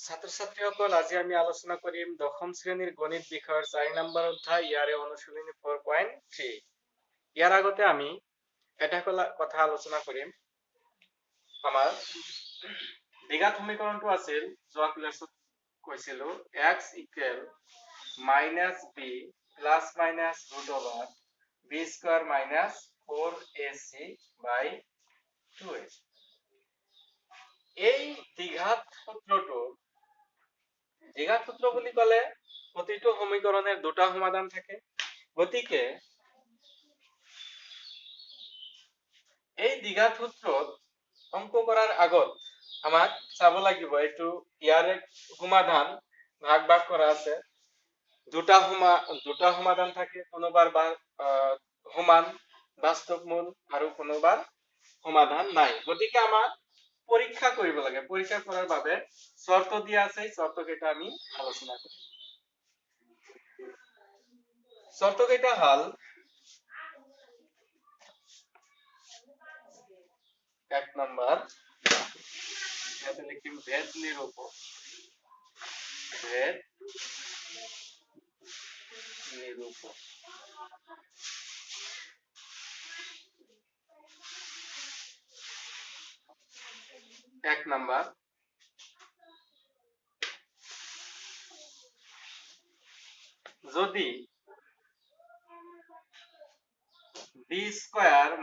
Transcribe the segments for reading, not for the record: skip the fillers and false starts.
ছাত্ৰ ছাত্ৰীসকল আজি আমি আলোচনা কৰিম দশম শ্ৰেণীৰ গণিত বিষয়ৰ 4 নম্বৰ অধ্যায় ইয়াৰে অনুশীলনী 4.3 ইয়াৰ আগতে আমি এটা কথা আলোচনা কৰিম আমাৰ দ্বিঘাত সমীকৰণটো আছিল যোৱা ক্লাছত কৈছিলো x = -b ± √b² - 4ac/2a এই দ্বিঘাত সূত্র বুলি কলে প্ৰতিটো সমীকৰণৰ দুটা সমাধান থাকে গতিকে এই দ্বিঘাত সূত্ৰত অঙ্ক কৰাৰ আগত আমাক চাব লাগিব এইটো ইয়াৰে সমাধান ভাগ কৰা আছে দুটা সমাধান থাকে কোনোবাৰ সমান বাস্তৱ মূল আৰু কোনোবাৰ সমাধান নাই গতিকে আমাক পৰীক্ষা কৰিব লাগে পৰীক্ষা কৰাৰ বাবে শৰ্ত দিয়া আছে শৰ্ত কেইটা আমি আলোচনা কৰিম শর্ত কেইটা হল এক নাম্বার ইয়াতে লিখিম ভেদ নিরূপক এক নাম্বার যদি b² - 4ac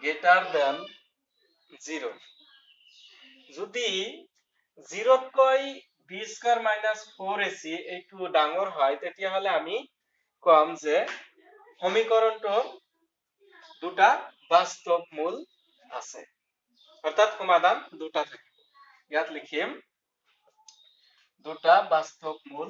> 0 যদি 0তকৈ b² - 4ac এইটো ডাঙৰ হয় তেতিয়া হলে আমি কম যে সমীকৰণটোৰ দুটা বাস্তৱ মূল আছে অৰ্থাৎ সমাধান দুটা থাকিব ইয়াত লিখিম দুটা বাস্তৱ মূল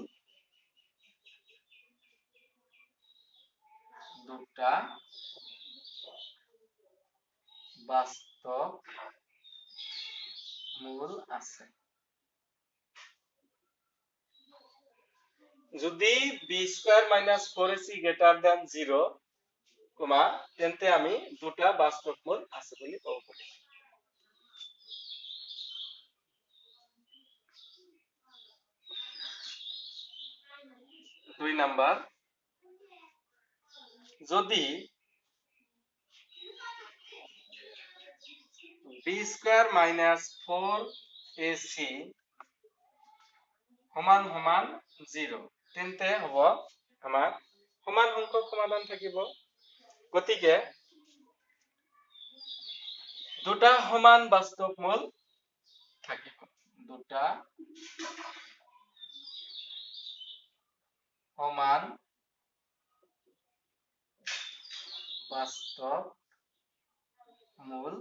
আছে যদি b² - 4ac > 0 তেন্তে আমি দুটা বাস্তৱ মূল আছে বুলি ক'ব পাৰি দুই নাম্বাৰ যদি b² - 4ac = 0 তেন্তে হ'ব আমাৰ সমান সংখ্যক সমাধান থাকিব গতিকে দুটা সমান বাস্তৱ মূল থাকিব দুটা সমান বাস্তৱ মূল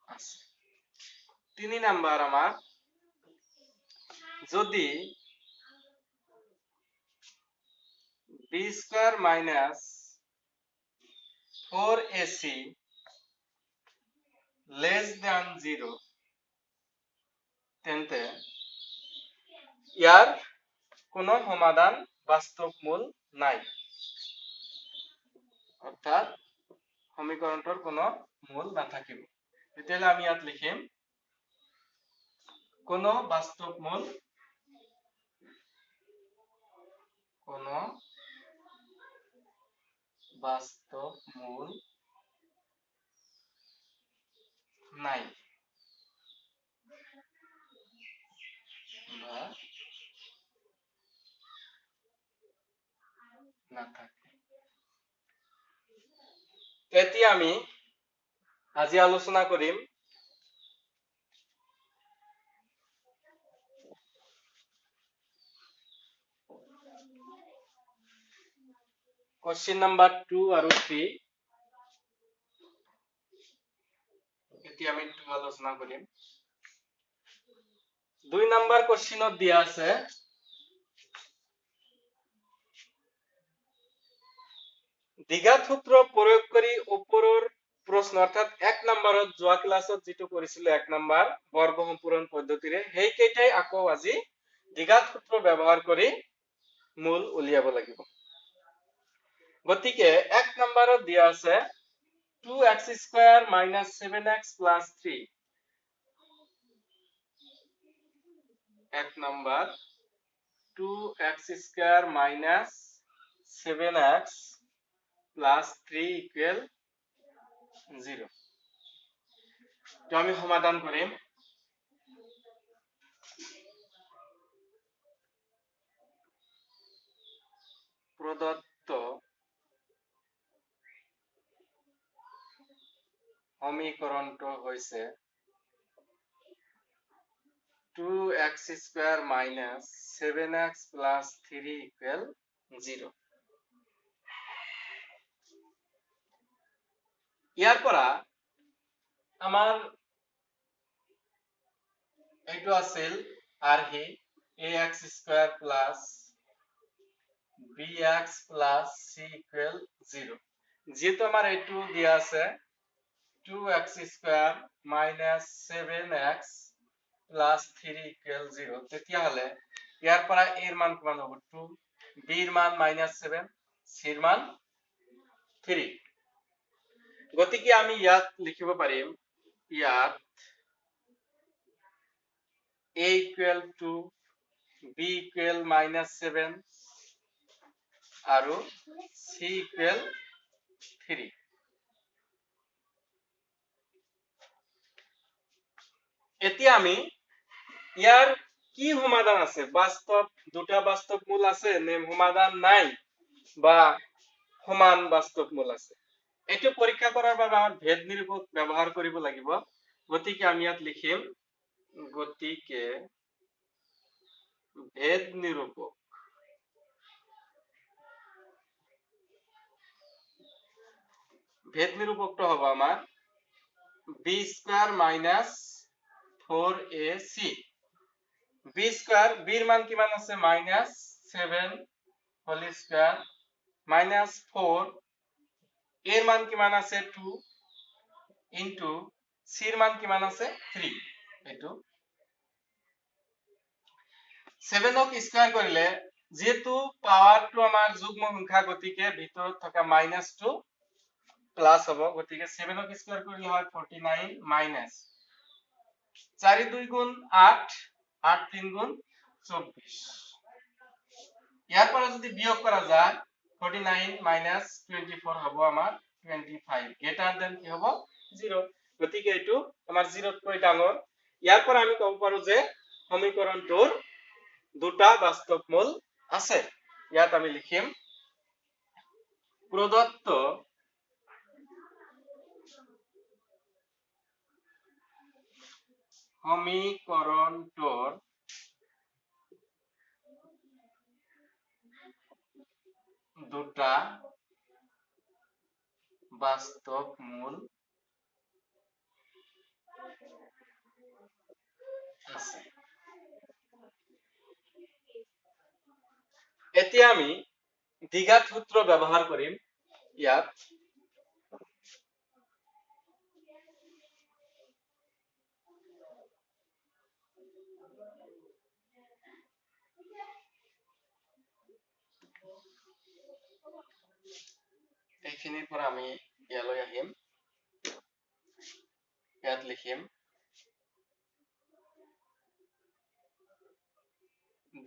আছে তিনি নাম্বাৰ আমাৰ যদি b² - 4ac < 0 তেন্তে ইয়াৰ কোনো সমাধান বাস্তৱ মূল নাই অৰ্থাৎ সমীকৰণটোৰ কোনো মূল নাথাকিব তেতিয়াহলে আমি ইয়াত লিখিম কোনো বাস্তৱ মূল নাই বা নাথাকে এতিয়া আমি আজি আলোচনা কৰিম কোশ্চেন নাম্বাৰ 2 আৰু 3 এতিয়া আমি 2 আলোচনা কৰিম দুই নাম্বাৰ কোশ্চেনত দিয়া আছে দ্বিঘাত সূত্ৰ প্ৰয়োগ কৰি ওপৰৰ প্ৰশ্ন অৰ্থাৎ এক নম্বৰত যোৱা ক্লাসত যেটো কৰিছিল এক নম্বৰ বৰ্গ সম্পূৰণ পদ্ধতিৰে সেই কেইটাই আকৌ আজি দ্বিঘাত সূত্ৰ ব্যবহাৰ কৰি মূল উলিয়াব লাগিব গতিকে এক নম্বৰত দিয়া আছে 2x square minus 7x plus 3 এক number 2x square minus 7x plus 3 equal 0 তো আমি সমাধান কৰিম প্ৰদত্ত সমীকৰণটো হৈছে 2x square minus 7x plus 3 equal 0 ইয়াৰ পৰা আমাৰ এইটো আছিল আৰহি ax square plus bx plus c equal 0 যেহেতু আমাৰ এইটো দিয়া আছে 2x square minus 7x plus 3 equal 0 তেতিয়া হলে ইয়াৰ পৰা a এর মান কিমান হ'ব 2 b এর মান -7 c এর মান 3 গতিকে আমি ইয়াত লিখিব পাৰিম ইয়াত a equal to b equal -7 আৰু c equal 3 এতিয়া আমি ইয়াৰ কি সমাধান আছে বাস্তব দুটা বাস্তব মূল আছে নে সমাধান নাই বা সমান বাস্তব মূল আছে এটো পৰীক্ষা কৰাৰ বাবে আমাৰ ভেদ নিৰূপক ব্যৱহাৰ কৰিব লাগিব গতিকে আমি ইয়াত লিখিম গতিকে ভেদ নিৰূপকটো হ'ব আমাৰ b square minus 4ac b square b এর মান কিমান আছে -7 whole square minus 4 এর মান কিমান আছে 2 into c এর মান কিমান আছে 3 এটো 7 ক স্কয়ার কৰিলে যেহেতু পাওয়াৰটো আমাৰ যুগ্ম সংখ্যা গতিকে ভিতৰত থকা -2 প্লাস হ'ব গতিকে 7 ক স্কয়াৰ কৰিলে হয় 49 মাইনাস 4 2 গুণ 8 8 3 গুণ 24 ইয়াৰ পৰা যদি বিয়োগ কৰা যায় 49 মাইনাস 24 হ'ব আমাৰ 25 গ্ৰেটাৰ দেন কি হ'ব 0 গতিকে এটো আমাৰ 0 তকৈ ডাঙৰ ইয়াৰ পৰা আমি ক'ব পাৰো যে সমীকৰণটোৰ দুটা বাস্তৱ মূল আছে ইয়াত আমি লিখিম প্ৰদত্ত সমীকৰণটোৰ দুটা বাস্তৱ মূল আছে এতিয়া আমি দ্বিঘাত সূত্ৰ ব্যবহাৰ কৰিম ইয়াত এইখিনিৰ পৰা আমি ইয়ালৈ আহিম ইয়াত লিখিম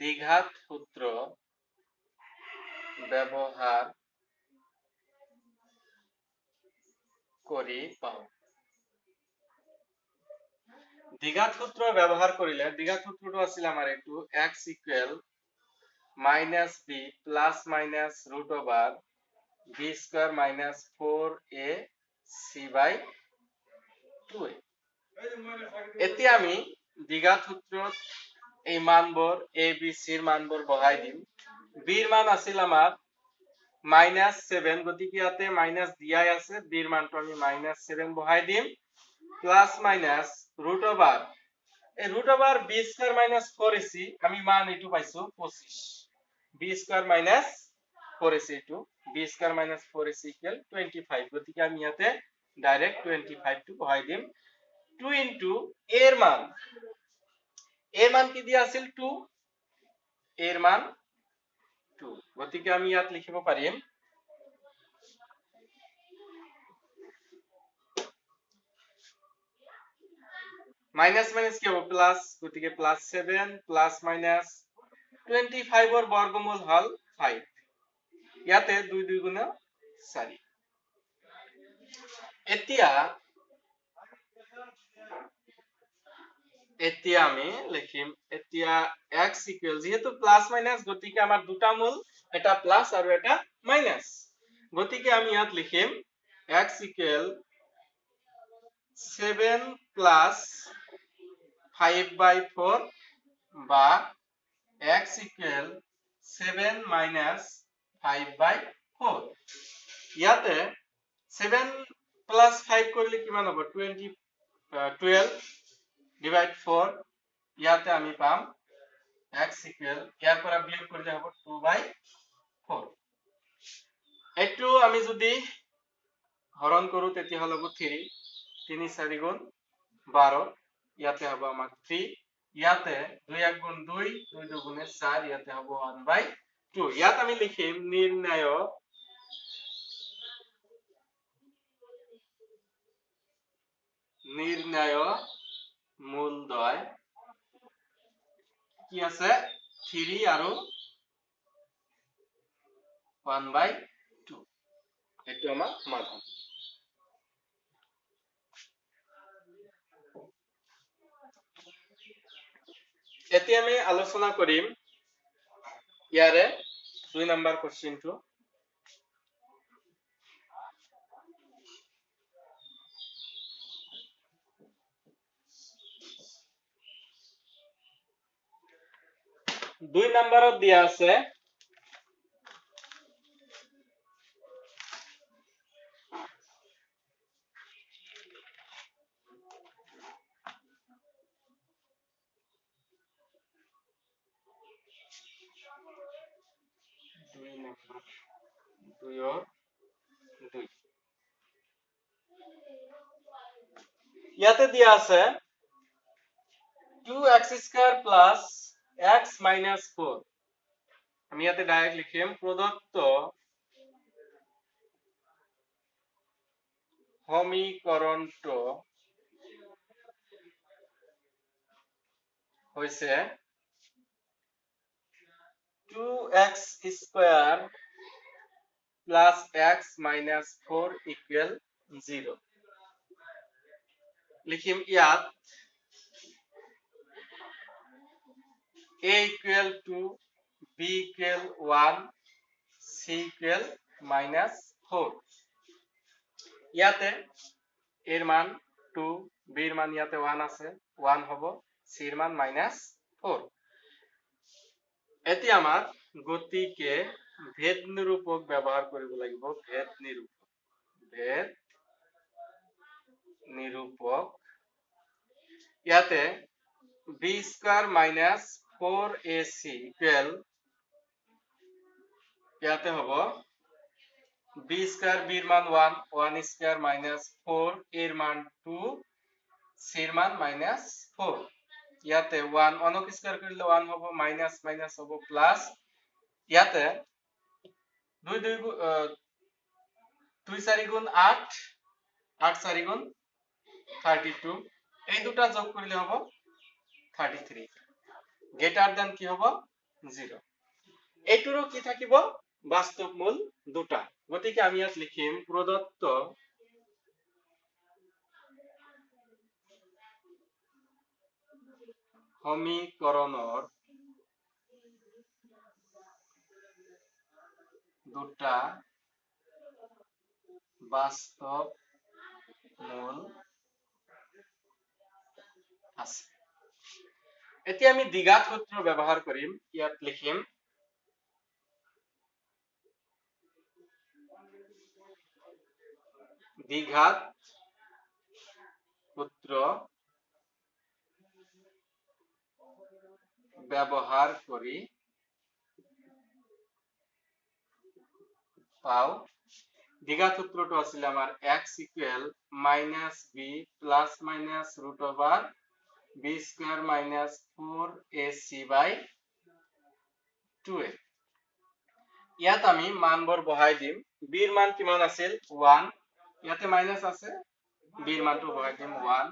দ্বিঘাত সূত্ৰ ব্যবহাৰ কৰি পাও দ্বিঘাত সূত্ৰ ব্যবহাৰ কৰিলে দ্বিঘাত সূত্ৰটো আছিল আমাৰ এইটো x equal -b plus minus root over b square minus 4ac by 2a এতিয়া আমি দ্বিঘাত সূত্ৰত এই মানবোৰ a b c এৰ মানবোৰ বহাই দিম b এৰ মান আছিল আমাৰ -7 গতিকে ইয়াতে মাইনাস দিয়াই আছে b এর মানটো আমি -7 বহাই দিম প্লাস মাইনাস root over এই root over b square minus 4ac আমি মান এটু পাইছো 25 b square minus 4ac to b square minus 4ac equal 25 গতিকে আমি ইয়াতে ডাইরেক্ট 25 টু বহাই দিম 2 into এর মান কি দিয়া আছিল 2 এর মান 2 গতিকে আমি ইয়াত লিখিব পাৰিম মাইনাস মাইনাস কি হবে প্লাস, গতিকে প্লাস 7 প্লাস মাইনাস 25 এর বর্গমূল হল 5। ইয়াতে 2 2 গুণে 4। এতিয়া এতিয়া আমি লিখিম এতিয়া x ইকুয়াল, যেহেতু প্লাস মাইনাস গতিকে আমার দুটা মূল, এটা প্লাস আর এটা মাইনাস, গতিকে আমি ইয়াত লিখিম x ইকুয়াল 7 প্লাস 5/4 বা x ইকুয়াল 7 মাইনাস 5/4। ইয়াতে 7 প্লাস 5 করলে কিমান হবে 12 ডিভাইড 4, ইয়াতে আমি পাম x ইকুয়াল, ইয়ার পৰা বিয়োগ করলে হবে 2/4। একটু আমি যদি হরণ করু তেতিয়া হলে 3, 3 4 গুণ 12, ইয়াতে হবে আমার 3, ইয়াতে 2 1 গুণ 2, 2 2 গুণে 4, ইয়াতে হবে 1/2। ইয়াত আমি লিখিম নির্ণয় মূলদ্বয় কি আছে 3 আৰু 1/2, এটো আমাৰ সমাধান। এতিয়া আমি আলোচনা কৰিম ইয়াৰে 2 নম্বৰ কোশ্চেনটো। দুই নম্বৰত দিয়া আছে ইয়াতে দিয়া আছে 2x² প্লাস x মাইনাস 4। আমি ইয়াতে ডাইরেক্ট লিখিম প্রদত্ত সমীকরণটো হইছে 2x² plus x minus 4 equal 0। লিখিম ইয়াত a equal to b equal 1 c equal minus 4। ইয়াতে এর মান 2, b এর মান ইয়াতে 1 আছে, 1 হবো, c এর মান -4। এটি আমার গতিকে ভেদ নিরূপক ব্যবহার কৰিব লাগিব। ভেদ নিরূপক ইয়াতে b square minus 4ac equal, ইয়াতে হবো b স্কয়ার, b এর মান 1, 1 স্কয়ার মাইনাস 4, এর মান 2, c এর মান -4। ইয়াতে 1 অনক স্কয়ার করলে 1 হবো, মাইনাস মাইনাস হবো প্লাস, ইয়াতে 2 4 গুণ 8, 8 4 গুণ 32, এই দুটা যোগ করলে হবো 33। গ্রেটার দেন কি হবো 0। এইটোরও কি থাকিব বাস্তব মূল দুটা, গতিকে আমি ইয়াত লিখিম প্রদত্ত সমীকৰণৰ দুটা বাস্তব মূল আছে। এতিয়া আমি দ্বিঘাত সূত্র ব্যবহার করিম। ইয়াত লিখিম দ্বিঘাত সূত্র ব্যবহার করি পাও, দ্বিঘাত সূত্রটো আছিল আমার x equal -b plus minus root over b square minus 4ac/2a। ইয়াত আমি মানবোৰ বহাই দিম। b এর মান কিমান আছিল 1, ইয়াতে মাইনাস আছে, b এর মানটো বহাই দিম 1,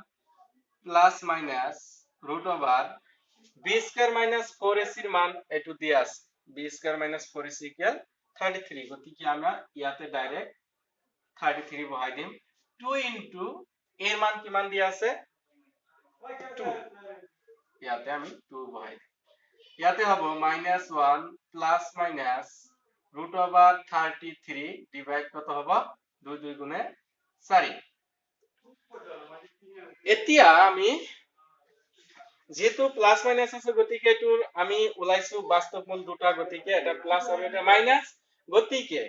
plus minus root over b square minus 4ac এর মান একটু দিয়ে আছে B square minus 4ac equal 33 গতিকে আমরা ইয়াতে ডাইরেক্ট 33 বহাই দিম 2 ইনটু এর মান কি মান দিয়ে আছে 2 ইয়াতে আমি 2 বহাই দিম ইয়াতে হবে -1 plus minus root over 33 divide কত হবে 2 2 গুণে 4 এতিয়া আমি যেহেতু প্লাস মাইনাস আছে গতিকে এটোৰ আমি ওলাইছো বাস্তৱ মূল দুটা গতিকে এটা প্লাস আৰু এটা মাইনাস গতিকে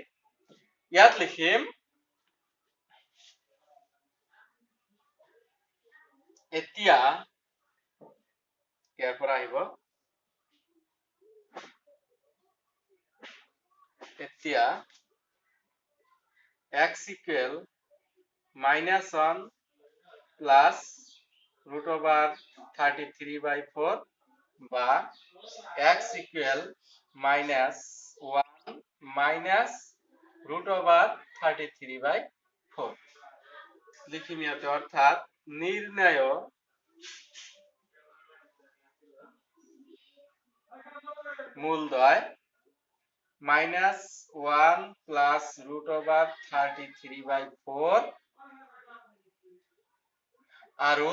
ইয়াত লিখিম এতিয়া ইয়াৰ পৰা আহিব এতিয়া x equal -1 plus root over 33/4 বা x equal -1 minus root over 33/4 লিখিম ইয়াতে অর্থাৎ নির্ণয় মূলদয় -1 plus root over 33/4 আৰু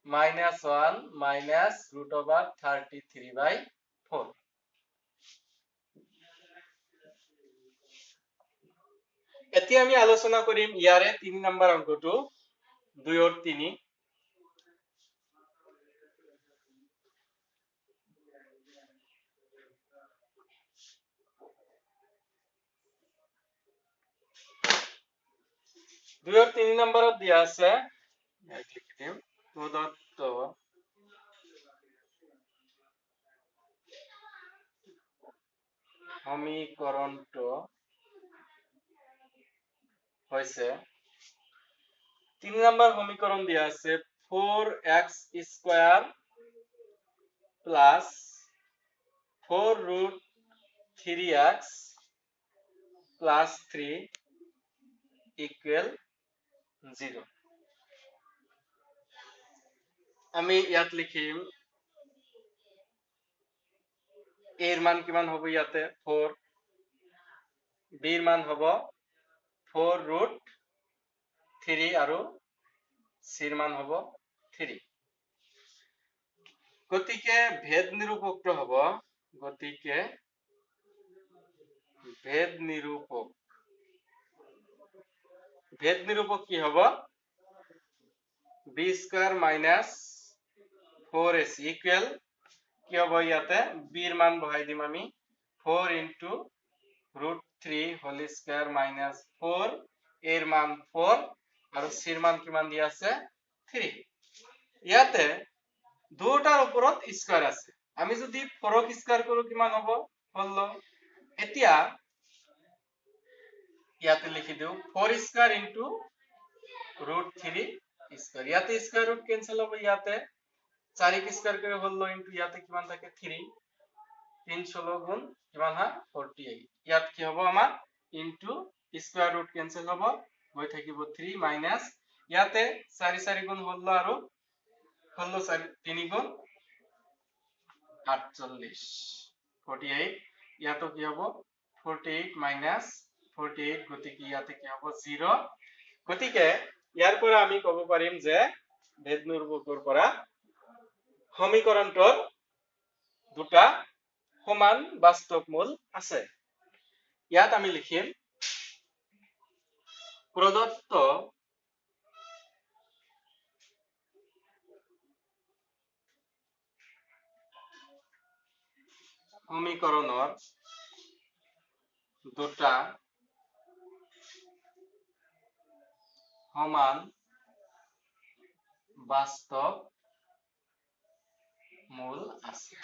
-1 minus root over 33/4 এতিয়া আমি আলোচনা কৰিম ইয়াৰে 3 নম্বৰ অংকটো 2 और 3 2 और 3 নম্বৰত দিয়া আছে লিখি দিম প্রদত্ত সমীকরণটো হয়েছে 3 নম্বর সমীকরণ দিয়া আছে 4x square plus 4 root 3x plus 3 equal 0 আমি ইয়াত লিখিম এর মান কিমান হবে ইয়াতে 4 বি এর মান হবে 4 root 3 আৰু সি এর মান হবে 3 গতিকে ভেদ নিরূপকটো হবে গতিকে ভেদ নিরূপক কি হবে B square minus 4ac equal কি হবে ইয়াতে বি এর মান বহাই দিম আমি 4 ইনটু √3 হোল স্কয়ার মাইনাস 4 এর মান 4 আর সি এর মান কি মান দিয়া আছে 3 ইয়াতে দুটার উপৰত স্কয়াৰ আছে আমি যদি 4 ক স্কয়াৰ কৰো কিমান হ'ব 16 এতিয়া ইয়াতে লিখি দিও 4 স্কয়ার ইনটু √3 স্কয়ার ইয়াতে স্কয়ার রুট ক্যান্সেল হবে ইয়াতে 4 কে স্কয়ার করে 16 ইনটু ইয়াতে কিমান থাকে 3 3 16 গুণ কিমান হয় 48 ইয়াত কি হ'ব আমাৰ ইনটু স্কয়ার রুট ক্যান্সেল হ'ব হৈ থাকিব 3 মাইনাস ইয়াতে 4 4 গুণ 16 আৰু 16 4 3 গুণ 48 48 ইয়াতো কি হ'ব 48 মাইনাস 48 গতিকে ইয়াতে কি হ'ব 0 গতিকে ইয়াৰ পৰা আমি ক'ব পাৰিম যে ভেদ নিৰূপকৰ পৰা সমীকৰণটোৰ দুটা সমান বাস্তৱ মূল আছে ইয়াত আমি লিখিম প্ৰদত্ত সমীকৰণৰ দুটা সমান বাস্তৱ মূল আছে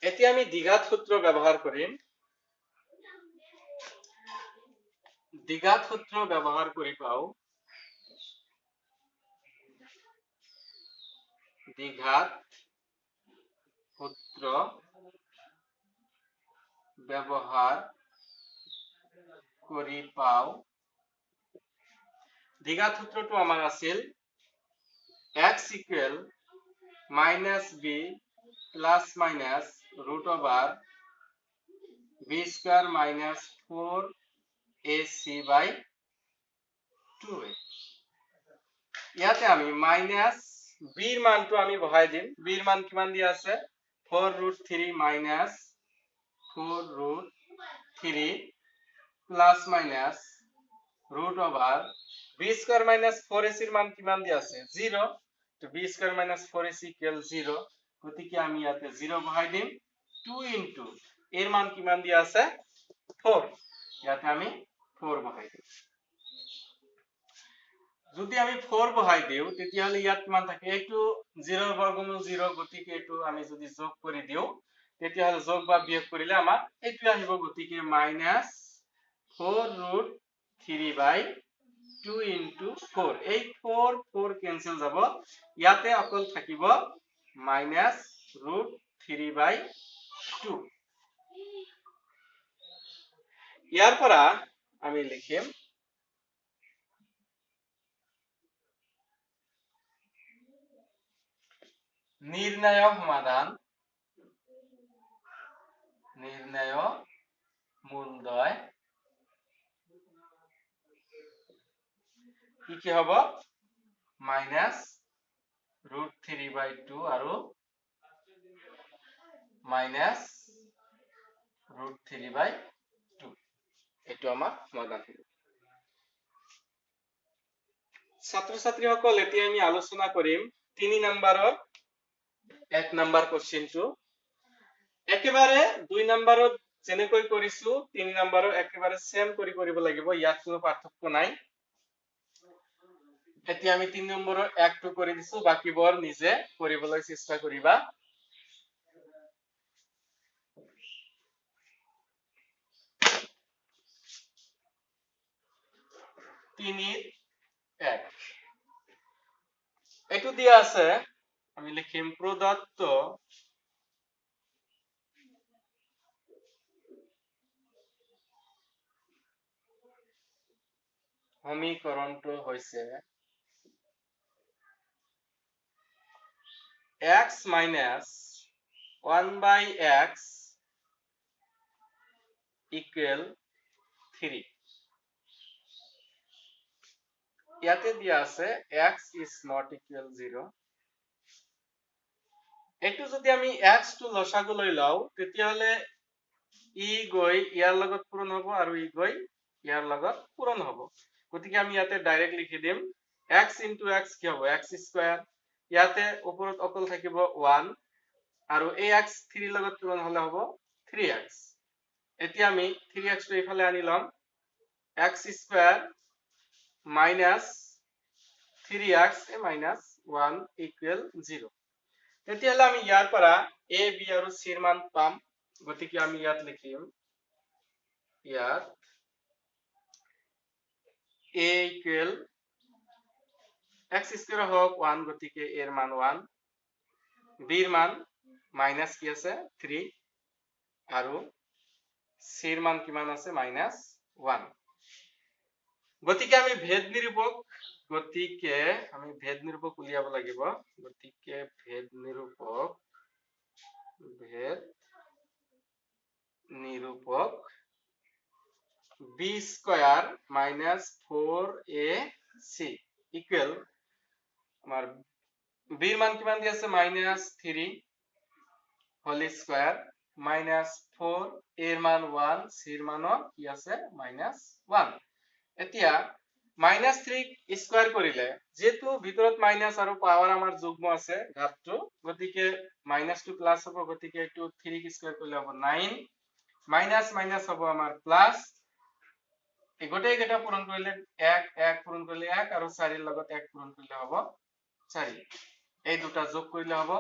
এতিয়া আমি দ্বিঘাত সূত্ৰ ব্যবহাৰ কৰিম দ্বিঘাত সূত্ৰ ব্যবহাৰ কৰি পাও দ্বিঘাত সূত্ৰ ব্যবহাৰ কৰি পাও দ্বিঘাত সূত্ৰটো আমাৰ আছিল x equal minus b plus minus root over b square minus 4ac by 2a ইয়াতে আমি মাইনাস b এর মানটো আমি বহাই দিম b এর মান কিমান দিয়া আছে 4√3 minus 4√3 plus minus root over b square minus 4ac এর মান কিমান দিয়া আছে 0 তো b square minus 4ac equal 0 গতিকে আমি ইয়াতে 0 বহাই দিম 2 into এর মান কিমান দিয়া আছে 4 ইয়াতে আমি 4 বহাই দিম যদি আমি 4 বহাই দিও তেতিয়া হলে ইয়াত মান থাকে এইটো 0 এর বর্গমূল 0 গতিকে এইটো আমি যদি যোগ কৰি দিও তেতিয়া হলে যোগ বা বিয়োগ কৰিলে আমাৰ এইটো আহিব গতিকে -4√3/2 into 4 এই 4 ক্যান্সেল যাব ইয়াতে অকল থাকিব -√3/2 ইয়াৰ পৰা আমি লিখিম নিৰ্ণয় সমাধান নিৰ্ণয় মূলদ্বয় কি হব -√3/2 আৰু -√3/2 এটো আমাৰ সমাধান হল ছাত্ৰ ছাত্ৰীসকল এতিয়া আমি আলোচনা কৰিম 3 নম্বৰৰ 1 নম্বৰ কোশ্চেনটো একেবাৰে 2 নম্বৰত যেনেকৈ কৰিছো 3 নম্বৰৰ একেবাৰে সেম কৰিব লাগিব ইয়াত কোনো পাৰ্থক্য নাই এতিয়া আমি 3 নম্বৰৰ 1টো কৰি দিছো বাকিবোৰ নিজে কৰিবলৈ চেষ্টা কৰিবা এটো দিয়া আছে আমি লিখিম প্রদত্ত সমীকরণটো হৈছে x minus 1/x equal 3 ইয়াতে দিয়া আছে x is not equal 0 এটো যদি আমি x টো লসাগু লৈ লও তেতিয়া হলে ই গৈ ইয়াৰ লগত পূৰণ হ'ব আৰু ই গৈ ইয়াৰ লগত পূৰণ হ'ব গতিকে আমি ইয়াতে ডাইৰেক্ট লিখি দিম x into x কি হ'ব x স্কয়াৰ ইয়াতে ওপৰত অকল থাকিব 1 আৰু এই x 3 লগত পূৰণ হলে হ'ব 3x এতিয়া আমি 3x টো ইফালে আনি লম x square minus 3x minus 1 equal 0 তেতিয়া হলে আমি ইয়াৰ পৰা a b আৰু c এর মান পাম গতিকে আমি ইয়াত লিখিম ইয়াত a equal x স্কয়ার হোক 1 গতিকে এর মান 1 b এর মান মাইনাস কি আছে 3 আৰু c এৰ মান কিমান আছে -1 গতিকে আমি ভেদ নিৰূপক উলিয়াব লাগিব গতিকে ভেদ নিৰূপক b স্কয়াৰ -4ac ইকুয়াল আমাৰ b এর মান কিমান দি আছে -3 হোল স্কয়ার -4 এর মান 1 c এর মানও কি আছে -1 এতিয়া -3 স্কয়ার কৰিলে যেহেতু ভিতৰত মাইনাস আৰু পাৱাৰ আমাৰ যুগ্ম আছে ঘাতটো গতিকে -2 প্লাস হ'ব গতিকে এটো 3 স্কয়ার কৰিলে হ'ব 9 মাইনাস মাইনাস হ'ব আমাৰ প্লাস এই গোটেই কেটা পূৰণ কৰিলে 1 1 পূৰণ কৰিলে 1 আৰু 4 এৰ লগত 1 পূৰণ কৰিলে হ'ব 4 এই দুটা যোগ কৰিলে হ'ব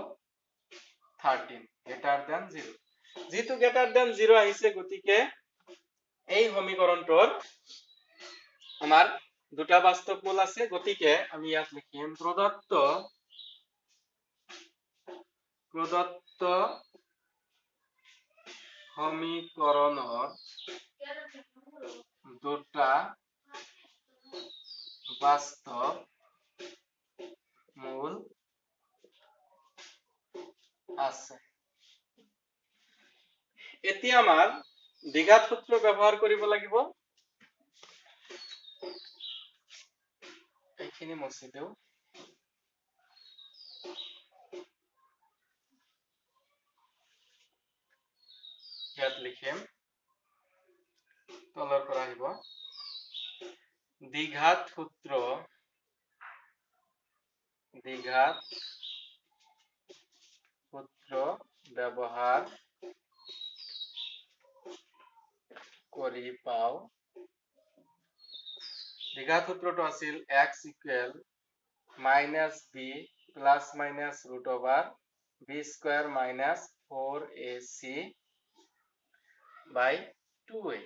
13 গ্ৰেটাৰ দ্যান 0 যেহেতু গ্ৰেটাৰ দ্যান 0 আহিছে গতিকে এই সমীকৰণটোৰ আমাৰ দুটা বাস্তৱ মূল আছে গতিকে আমি ইয়াত লিখিম প্ৰদত্ত সমীকৰণৰ দুটা বাস্তব মূল আছে। এতিয়া আমাৰ দ্বিঘাত সূত্ৰ ব্যৱহাৰ কৰিব লাগিব। এইখিনি মুছি দিও। ইয়াত লিখিম, তলৰ পৰা আহিব দ্বিঘাত সূত্ৰ ব্যৱহাৰ কৰি পাও। দ্বিঘাত সূত্ৰটো আছিল x equal -b plus minus root over b square minus 4ac বাই 2a।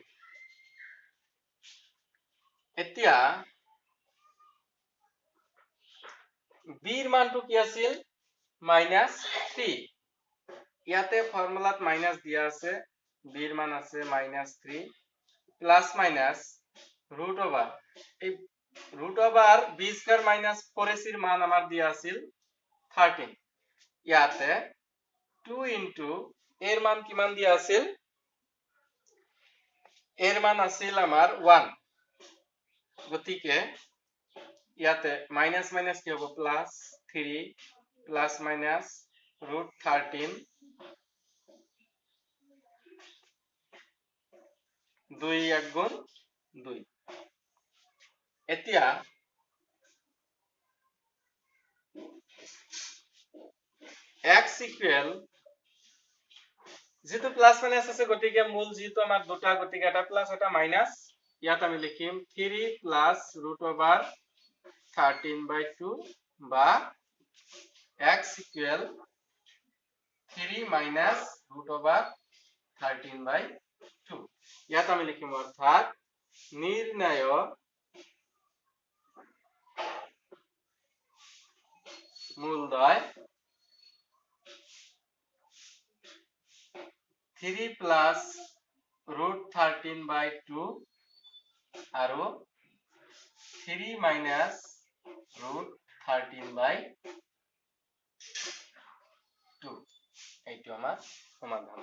এতিয়া b ৰ মানটো কি আছিল? -3। ইয়াতে ফৰ্মুলাত মাইনাস দিয়া আছে, b ৰ মান আছে -3 প্লাস মাইনাস ৰুট ওভাৰ এই root over b square minus 4ac ৰ মান আমাৰ দিয়া আছিল 13। ইয়াতে 2 ইনটু এৰ মান কিমান দিয়া আছিল? এৰ মান আছিল আমাৰ 1। গতিকে ইয়াতে মাইনাস মাইনাস কি হ'ব? প্লাস 3 প্লাস মাইনাস ৰুট 13 2 1 গুণ 2। এতিয়া x ইকুৱেল যেটো প্লাস মাইনাস আছে গতিকে মূল যেটো আমাৰ দুটা গতিকে এটা প্লাস এটা মাইনাস। ইয়াত আমি লিখিম 3 প্লাস ৰুট ওভাৰ 13/2 বা x equal 3 minus root over 13/2। ইয়াত আমি লিখিম অৰ্থাৎ নিৰ্ণয় মূলদ্বয় 3 প্লাস ৰুট 13/2 আৰু 3 মাইনাস ৰুট 13/2। এইটো আমাৰ সমাধান।